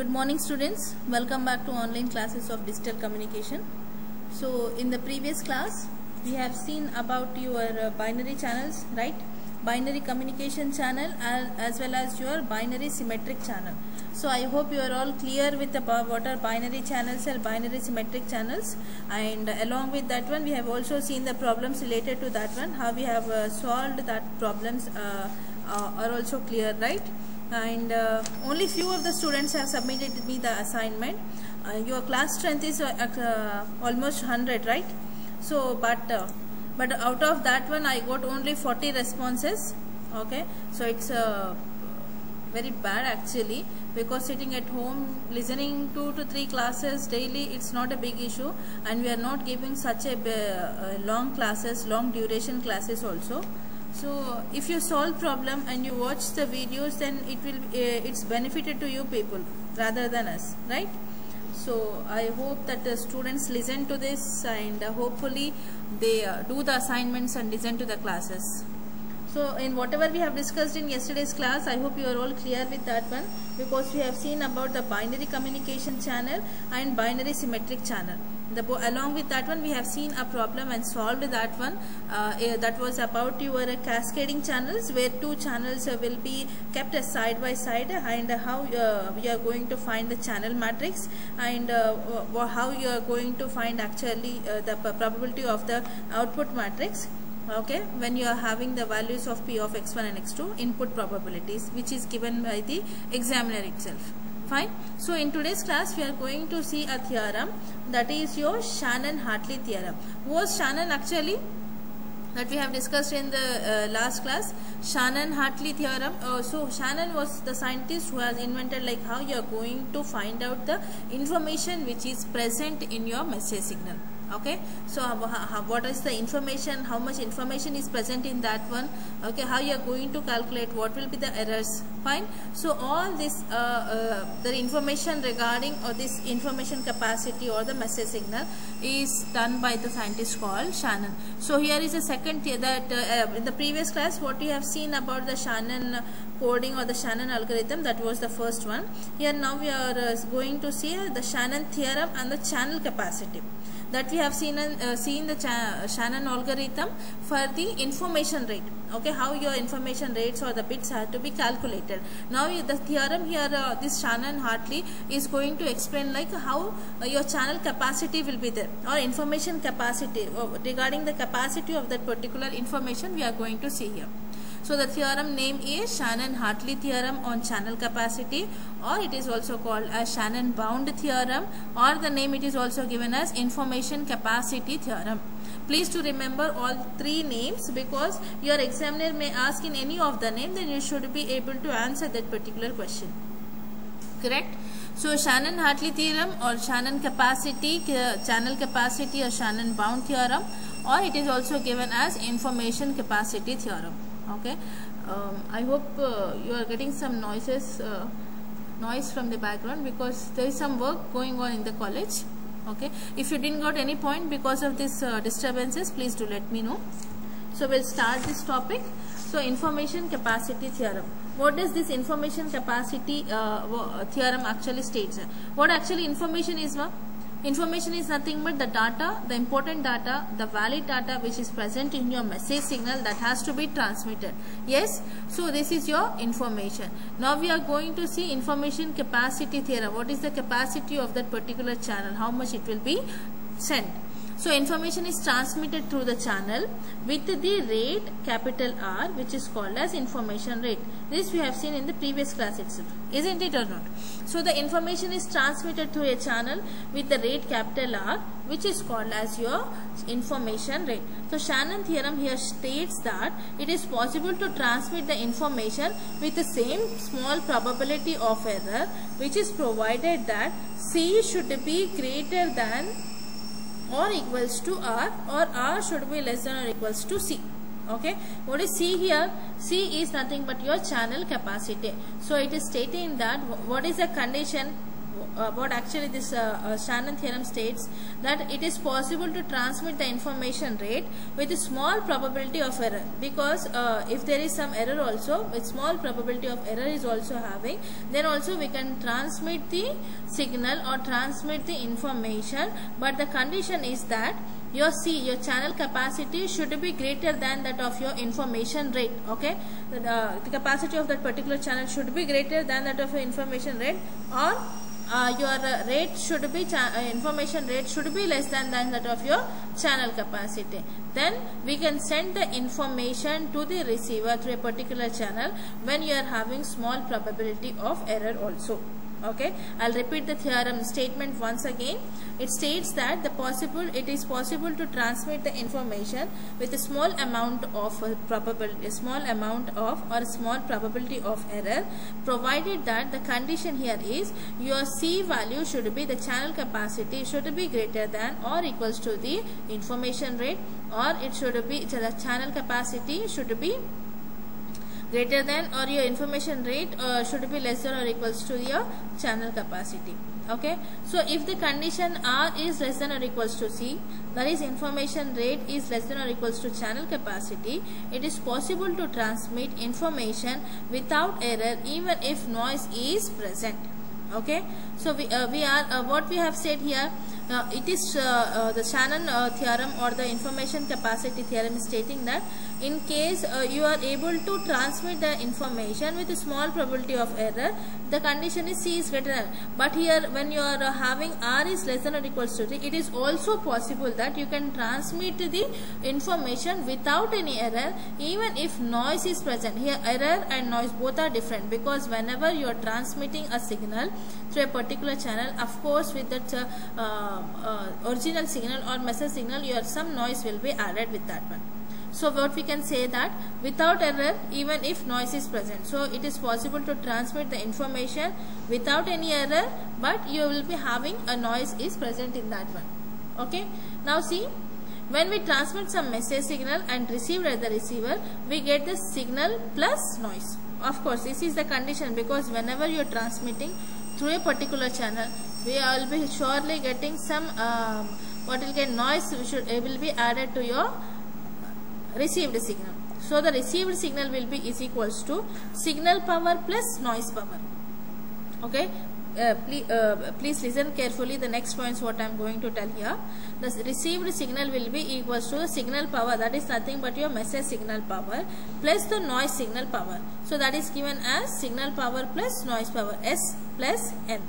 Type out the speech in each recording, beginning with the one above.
Good morning students, welcome back to online classes of digital communication. So in the previous class we have seen about your binary channels, right? Binary communication channel as well as your binary symmetric channel. So I hope you are all clear with about what are binary channels and binary symmetric channels, and along with that one we have also seen the problems related to that one, how we have solved that problems are also clear, right? And only few of the students have submitted me the assignment. Your class strength is almost 100, right? So but out of that one I got only 40 responses. Okay, so it's very bad actually, because sitting at home listening 2 to 3 classes daily, it's not a big issue, and we are not giving such a long classes, long duration classes also. So if you solve problem and you watch the videos, then it's benefited to you people rather than us, right? So I hope that the students listen to this, and hopefully they do the assignments and listen to the classes. So in whatever we have discussed in yesterday's class, I hope you are all clear with that one, because we have seen about the binary communication channel and binary symmetric channel. Along with that one we have seen a problem and solved that one. That was about your cascading channels, where two channels will be kept side by side, and how we are going to find the channel matrix, and how you are going to find actually the probability of the output matrix. Okay, when you are having the values of P of x1 and x2 input probabilities, which is given by the examiner itself. Fine. So in today's class we are going to see a theorem, that is your Shannon-Hartley theorem. Who was Shannon actually? That we have discussed in the last class, Shannon-Hartley theorem. So Shannon was the scientist who has invented like how you are going to find out the information which is present in your message signal. Okay, so what is the information, how much information is present in that one, okay, how you are going to calculate, what will be the errors. Fine. So all this the information regarding this information capacity or the message signal is done by the scientist called Shannon. So here is a second that in the previous class what we have seen about the Shannon coding or the Shannon algorithm, that was the first one. Here now we are going to see the Shannon theorem and the channel capacity. That we have seen the Shannon algorithm for the information rate. Okay, how your information rates or the bits have to be calculated. Now the theorem here, this Shannon-Hartley is going to explain like how your channel capacity will be there, or information capacity, regarding the capacity of that particular information we are going to see here. So the theorem name is Shannon-Hartley theorem on channel capacity, or it is also called as Shannon bound theorem, or the name it is also given as information capacity theorem. Please to remember all three names, because your examiner may ask in any of the name, then you should be able to answer that particular question. Correct? So Shannon-Hartley theorem or Shannon capacity, channel capacity, or Shannon bound theorem, or it is also given as information capacity theorem. Okay, I hope you are getting some noise from the background, because there is some work going on in the college. Okay, if you didn't got any point because of this disturbances, please do let me know. So we'll start this topic. So information capacity theorem. What does this information capacity theorem actually states? What actually information is? Information is nothing but the data, the important data, the valid data which is present in your message signal that has to be transmitted. Yes, so this is your information. Now we are going to see information capacity theorem. What is the capacity of that particular channel? How much it will be sent? So information is transmitted through the channel with the rate capital R, which is called as information rate. This we have seen in the previous class itself, isn't it or not? So the information is transmitted through a channel with the rate capital R, which is called as your information rate. So Shannon theorem here states that it is possible to transmit the information with the same small probability of error, which is provided that C should be greater than or equals to R, or R should be less than or equals to C. Okay, what is C here? C is nothing but your channel capacity. So it is stating that what is the condition? what actually this Shannon theorem states, that it is possible to transmit the information rate with a small probability of error, because if there is some error also, with small probability of error is also having, then also we can transmit the signal or transmit the information, but the condition is that your channel capacity should be greater than that of your information rate. Okay, the capacity of that particular channel should be greater than that of your information rate, or your rate should be information rate should be less than that of your channel capacity. Then we can send the information to the receiver through a particular channel when you are having small probability of error also. Okay, I'll repeat the theorem statement once again. It states that it is possible to transmit the information with a small amount of probability, small probability of error, provided that the condition here is your C value should be, the channel capacity should be greater than or equals to the information rate, or it should be, the channel capacity should be greater than, or your information rate should be less than or equals to your channel capacity. Okay, so if the condition R is less than or equals to C, that is information rate is less than or equals to channel capacity, it is possible to transmit information without error even if noise is present. Okay, so what we have said here, it is the Shannon theorem or the information capacity theorem is stating that in case you are able to transmit the information with a small probability of error, the condition is C is greater than. But here when you are having R is less than or equals to 3, it is also possible that you can transmit the information without any error even if noise is present. Here error and noise both are different, because whenever you are transmitting a signal through a particular channel, of course with that original signal or message signal, some noise will be added with that one. So what we can say that without error even if noise is present. So it is possible to transmit the information without any error, but you will be having a noise is present in that one. Okay, now see, when we transmit some message signal and receive at the receiver, we get the signal plus noise. Of course this is the condition, because whenever you are transmitting through a particular channel, we will be surely getting some noise will be added to your received signal. So the received signal will be is equals to signal power plus noise power. Okay, please listen carefully the next points what I am going to tell here. The received signal will be equals to the signal power, that is nothing but your message signal power, plus the noise signal power. So that is given as signal power plus noise power, S plus N.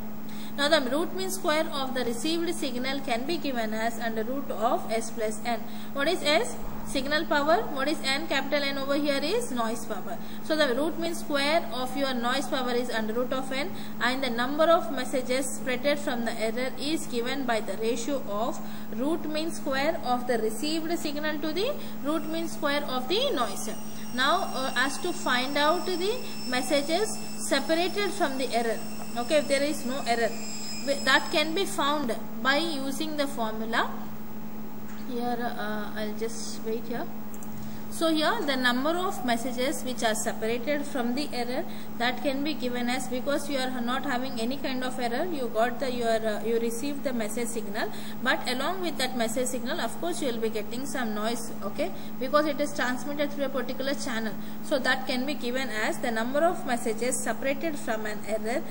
Now the root mean square of the received signal can be given as under root of S plus N. What is S? Signal power. What is N? Capital N over here is noise power. So the root mean square of your noise power is under root of N, and the number of messages spreaded from the error is given by the ratio of root mean square of the received signal to the root mean square of the noise. Now as to find out the messages separated from the error, okay, if there is no error, that can be found by using the formula. Here I'll just wait here. So here the number of messages which are separated from the error, that can be given as, because you are not having any kind of error, you got the you received the message signal, but along with that message signal of course you will be getting some noise, okay, because it is transmitted through a particular channel. So that can be given as the number of messages separated from an error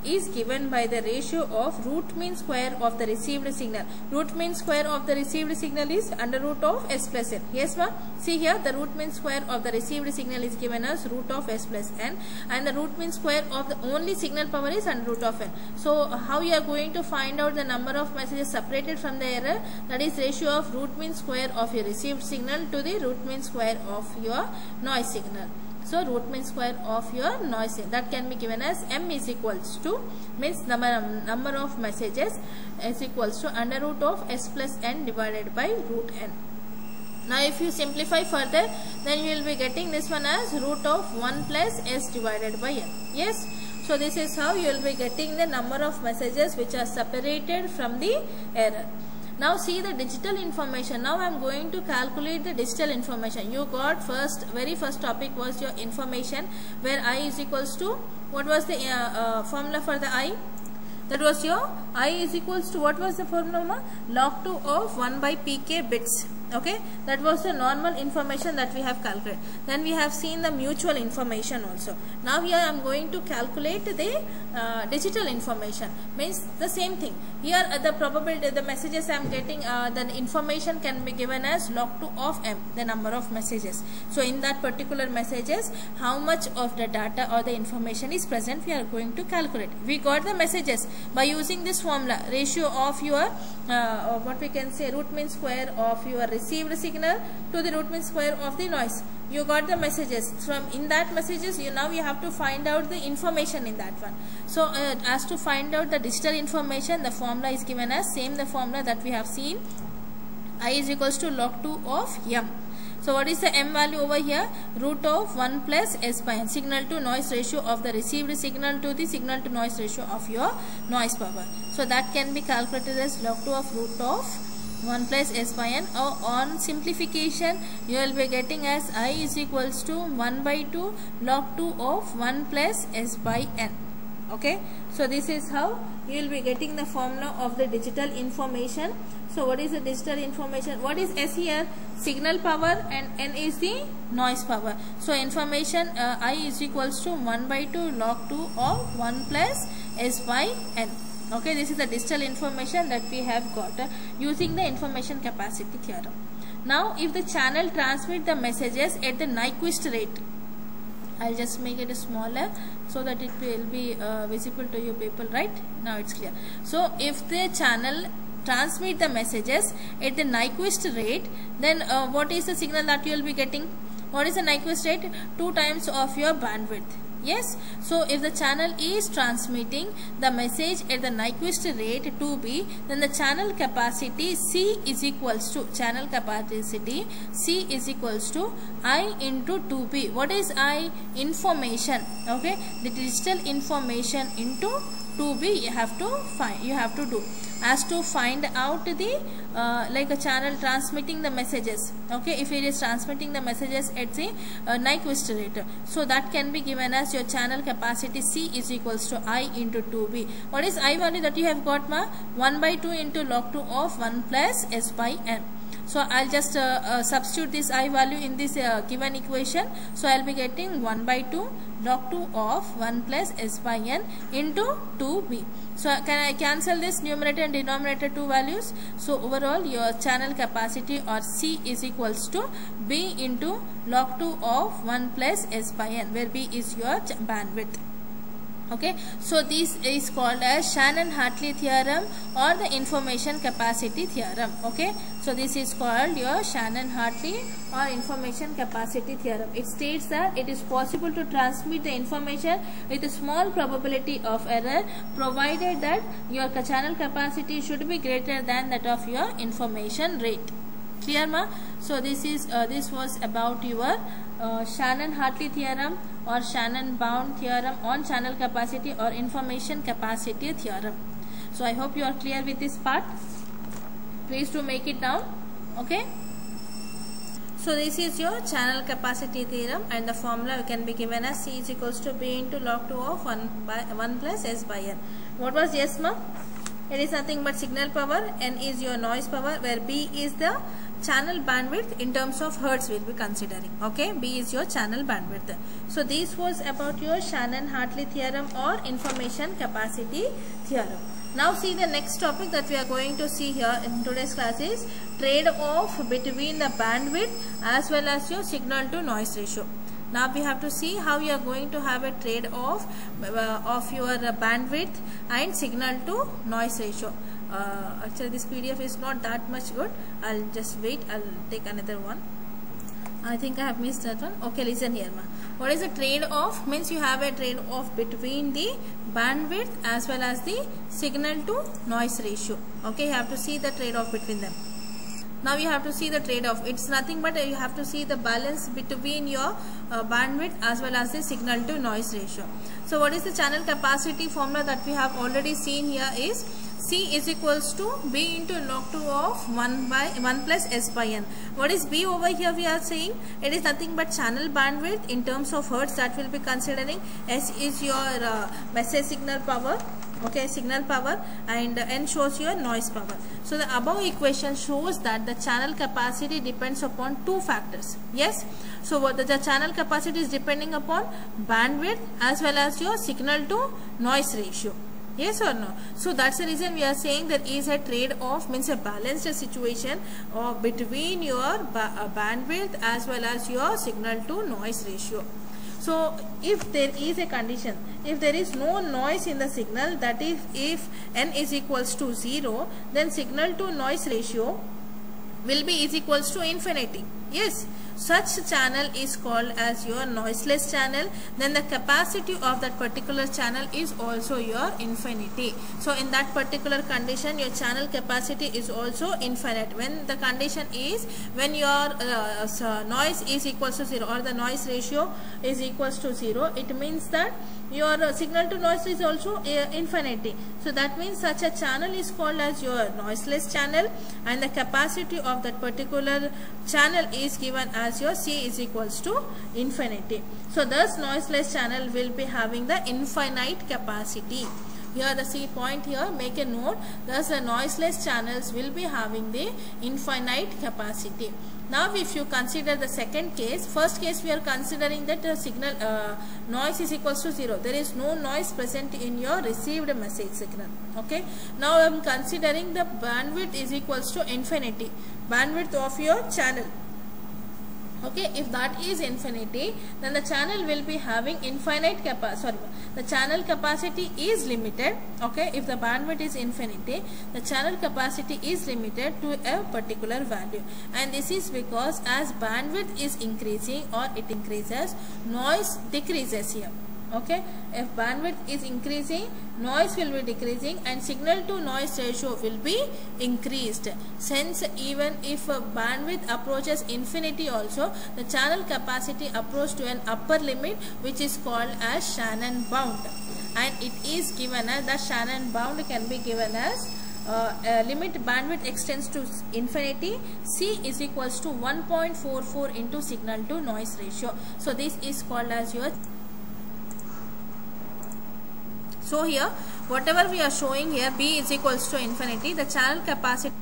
is given by the ratio of root mean square of the received signal. Root mean square of the received signal is under root of S plus N. Yes ma? See here the root mean square of the received signal is given as root of S plus N, and the root mean square of the only signal power is under root of N. So how you are going to find out the number of messages separated from the error? That is ratio of root mean square of your received signal to the root mean square of your noise signal. So root mean square of your noise, that can be given as M is equals to, means number of messages is equals to under root of S plus N divided by root N. Now if you simplify further, then you will be getting this one as root of 1 plus S divided by N. Yes. So this is how you will be getting the number of messages which are separated from the error. Now see the digital information. Now I am going to calculate the digital information. You got very first topic was your information, where I is equals to, what was the formula for the I? That was your I is equals to, what was the formula? Log 2 of 1 by pk bits. Okay, that was the normal information that we have calculated. Then we have seen the mutual information also. Now here I am going to calculate the digital information. Means the same thing. Here the probability, the messages I am getting, the information can be given as log 2 of m, the number of messages. So in that particular messages, how much of the data or the information is present, we are going to calculate. We got the messages by using this formula, ratio of your what we can say, root mean square of your received signal to the root mean square of the noise. You got the messages. From in that messages, you have to find out the information in that one. So as to find out the digital information, the formula is given as same the formula that we have seen. I is equals to log 2 of m. So what is the m value over here? Root of 1 plus s by n, signal to noise ratio of the received signal to the signal to noise ratio of your noise power. So that can be calculated as log 2 of root of 1 plus s by n, or on simplification you will be getting as I is equals to 1 by 2 log 2 of 1 plus s by n. Okay, so this is how you will be getting the formula of the digital information. So what is the digital information? What is S here? Signal power, and N is the noise power. So information I is equals to 1 by 2 log 2 of 1 plus S by N. Okay, this is the digital information that we have got using the information capacity theorem. Now if the channel transmit the messages at the Nyquist rate, I'll just make it smaller so that it will be visible to you people, right? Now it's clear. So if the channel transmit the messages at the Nyquist rate, then what is the signal that you will be getting? What is the Nyquist rate? 2 times of your bandwidth. Yes, so if the channel is transmitting the message at the Nyquist rate 2b, then the channel capacity C is equals to, channel capacity C is equals to I into 2b. What is I? Information. Okay, the digital information into 2b you have to find, you have to do as to find out the like a channel transmitting the messages. Okay, if it is transmitting the messages at the Nyquist rate, so that can be given as your channel capacity C is equals to I into 2b. What is I value that you have got, ma? 1 by 2 into log 2 of 1 plus S by N. So I'll just substitute this I value in this given equation. So I'll be getting 1 by 2 log 2 of 1 plus S by N into 2b. So can I cancel this numerator and denominator 2 values? So overall your channel capacity or C is equals to B into log 2 of 1 plus S by N, where B is your bandwidth. Okay, so this is called as Shannon-Hartley theorem or the information capacity theorem. Okay, so this is called your Shannon-Hartley or information capacity theorem. It states that it is possible to transmit the information with a small probability of error, provided that your channel capacity should be greater than that of your information rate. Clear, ma? So this is this was about your Shannon-Hartley theorem or Shannon-Bound theorem on channel capacity or information capacity theorem. So I hope you are clear with this part. Please do make it down. Okay. So this is your channel capacity theorem, and the formula can be given as C is equals to B into log 2 of 1 plus S by N. What was yes, ma? It is nothing but signal power, N is your noise power, where B is the channel bandwidth in terms of hertz we will be considering. Okay, B is your channel bandwidth. So this was about your Shannon-Hartley theorem or information capacity theorem. Now see the next topic that we are going to see here in today's class is trade-off between the bandwidth as well as your signal to noise ratio. Now we have to see how you are going to have a trade-off of your bandwidth and signal to noise ratio. Actually this PDF is not that much good. I'll just wait. I'll take another one. I think I have missed that one. Okay, listen here, ma. What is a trade-off? Means you have a trade-off between the bandwidth as well as the signal to noise ratio. Okay, you have to see the trade-off between them. Now you have to see the trade-off. It's nothing but you have to see the balance between your bandwidth as well as the signal to noise ratio. So what is the channel capacity formula that we have already seen here is C is equals to B into log 2 of 1 plus S by N. What is B over here we are saying? It is nothing but channel bandwidth in terms of hertz that will be considering. S is your message signal power. okay, signal power, and N shows your noise power. So the above equation shows that the channel capacity depends upon two factors. Yes, so what the channel capacity is depending upon bandwidth as well as your signal to noise ratio. Yes or no? So that's the reason we are saying there is a trade-off, means a balanced situation between your bandwidth as well as your signal to noise ratio. So if there is a condition, if there is no noise in the signal, that is if N is equals to 0, then signal to noise ratio will be is equals to infinity. Yes, such channel is called as your noiseless channel. Then the capacity of that particular channel is also your infinity. So in that particular condition, your channel capacity is also infinite. When the condition is when your noise is equals to 0 or the noise ratio is equals to 0, it means that your signal to noise is also infinity. So that means such a channel is called as your noiseless channel, and the capacity of that particular channel is given as your C is equals to infinity. So thus noiseless channel will be having the infinite capacity. Here the C point here, make a note, thus the noiseless channels will be having the infinite capacity. Now if you consider the second case, first case we are considering that the signal noise is equals to 0. There is no noise present in your received message signal. Okay. Now I am considering the bandwidth is equals to infinity. Bandwidth of your channel. Okay, if that is infinity, then the channel will be having infinite capacity. The channel capacity is limited. Okay, if the bandwidth is infinity, the channel capacity is limited to a particular value, and this is because as bandwidth is increasing or it increases, noise decreases here. Okay, if bandwidth is increasing, noise will be decreasing, and signal to noise ratio will be increased. Since even if bandwidth approaches infinity also, the channel capacity approaches to an upper limit, which is called as Shannon bound, and it is given as the Shannon bound can be given as limit bandwidth extends to infinity, C is equals to 1.44 into signal to noise ratio. So this is called as your. So here whatever we are showing here, B is equals to infinity, the channel capacity.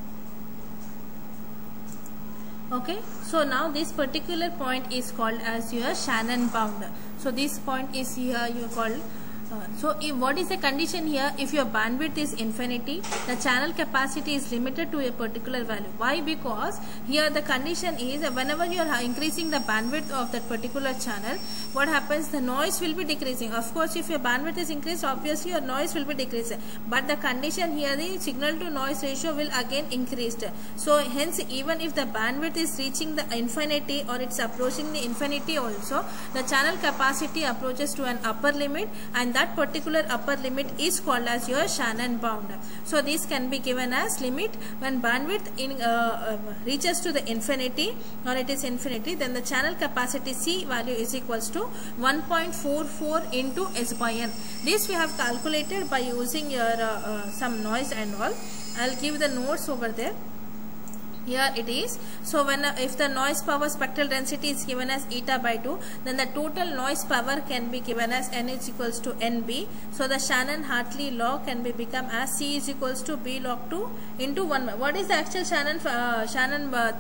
Okay, so now this particular point is called as your Shannon bound. So this point is here you called. So if what is the condition here? If your bandwidth is infinity, the channel capacity is limited to a particular value. Why? Because here the condition is whenever you are increasing the bandwidth of that particular channel, what happens? The noise will be decreasing. Of course, if your bandwidth is increased, obviously your noise will be decreasing. But the condition here, the signal to noise ratio will again increased. So hence, even if the bandwidth is reaching the infinity or it's approaching the infinity also, the channel capacity approaches to an upper limit, and that particular upper limit is called as your Shannon bound. So this can be given as limit when bandwidth reaches to the infinity or it is infinity, then the channel capacity C value is equals to 1.44 into S by N. This we have calculated by using your some noise and all. I'll give the notes over there. Here it is. So when if the noise power spectral density is given as eta by 2, then the total noise power can be given as N is equals to NB. So the Shannon-Hartley law can be become as C is equals to B log 2 into 1. What is the actual Shannon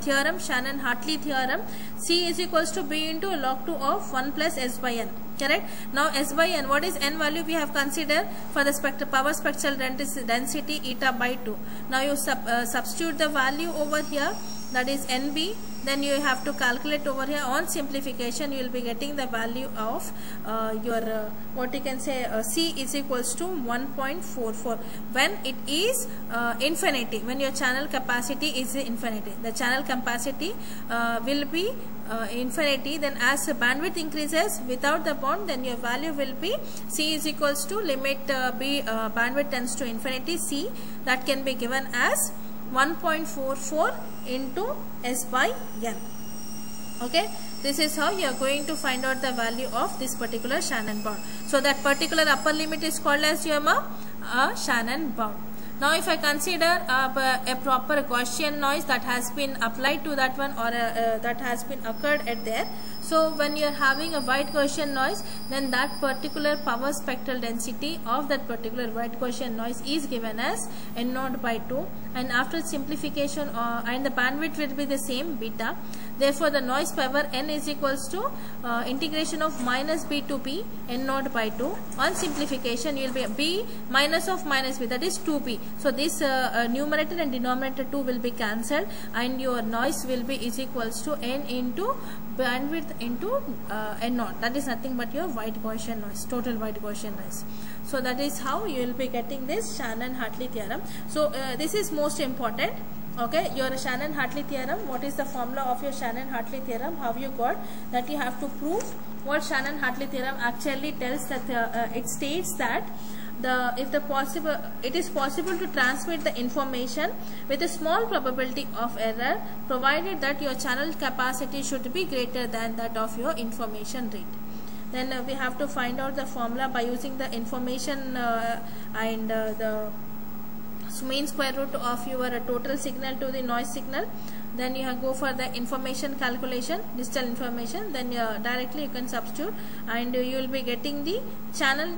theorem? Shannon-Hartley theorem. C is equals to B into log 2 of 1 plus S by N. Correct. Now S by N, what is N value we have considered for the power spectral density eta by 2. Now you substitute the value over here, that is NB. Then you have to calculate over here. On simplification, you will be getting the value of your what you can say C is equals to 1.44 when it is infinity. When your channel capacity is infinity, the channel capacity will be infinity. Then as the bandwidth increases without the bond, then your value will be C is equals to limit B bandwidth tends to infinity, C that can be given as 1.44 into S by N. Okay, this is how you are going to find out the value of this particular Shannon bound. So that particular upper limit is called as your Shannon bound. Now if I consider a proper Gaussian noise that has been applied to that one or that has been occurred at there. So when you are having a white Gaussian noise, then that particular power spectral density of that particular white Gaussian noise is given as N0 by 2, and after simplification and the bandwidth will be the same, beta. Therefore the noise power N is equals to integration of minus B to B N0 by 2. On simplification you will be B minus of minus B, that is 2B. So this numerator and denominator 2 will be cancelled, and your noise will be is equals to N into bandwidth into N0. That is nothing but your white Gaussian noise, total white Gaussian noise. So that is how you will be getting this Shannon-Hartley theorem. So this is most important. Okay, your Shannon-Hartley theorem, what is the formula of your Shannon-Hartley theorem, how you got that, you have to prove what Shannon-Hartley theorem actually tells, that it states that it is possible to transmit the information with a small probability of error, provided that your channel capacity should be greater than that of your information rate. Then we have to find out the formula by using the information and the mean square root of your total signal to the noise signal. Then you go for the information calculation, digital information, then directly you can substitute, and you will be getting the channel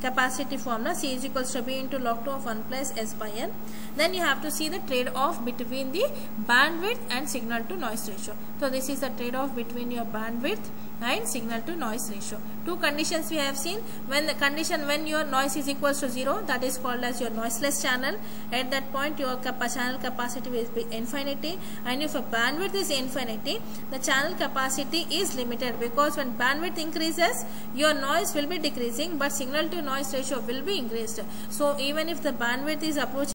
capacity formula, C is equals to B into log 2 of 1 plus S by N. Then you have to see the trade-off between the bandwidth and signal to noise ratio. So this is the trade-off between your bandwidth and signal to noise ratio. Two conditions we have seen. When the condition when your noise is equals to 0, that is called as your noiseless channel. At that point your channel capacity will be infinity, and if a bandwidth is infinity, the channel capacity is limited, because when bandwidth increases your noise will be decreasing, but signal to noise ratio will be increased. So even if the bandwidth is approaching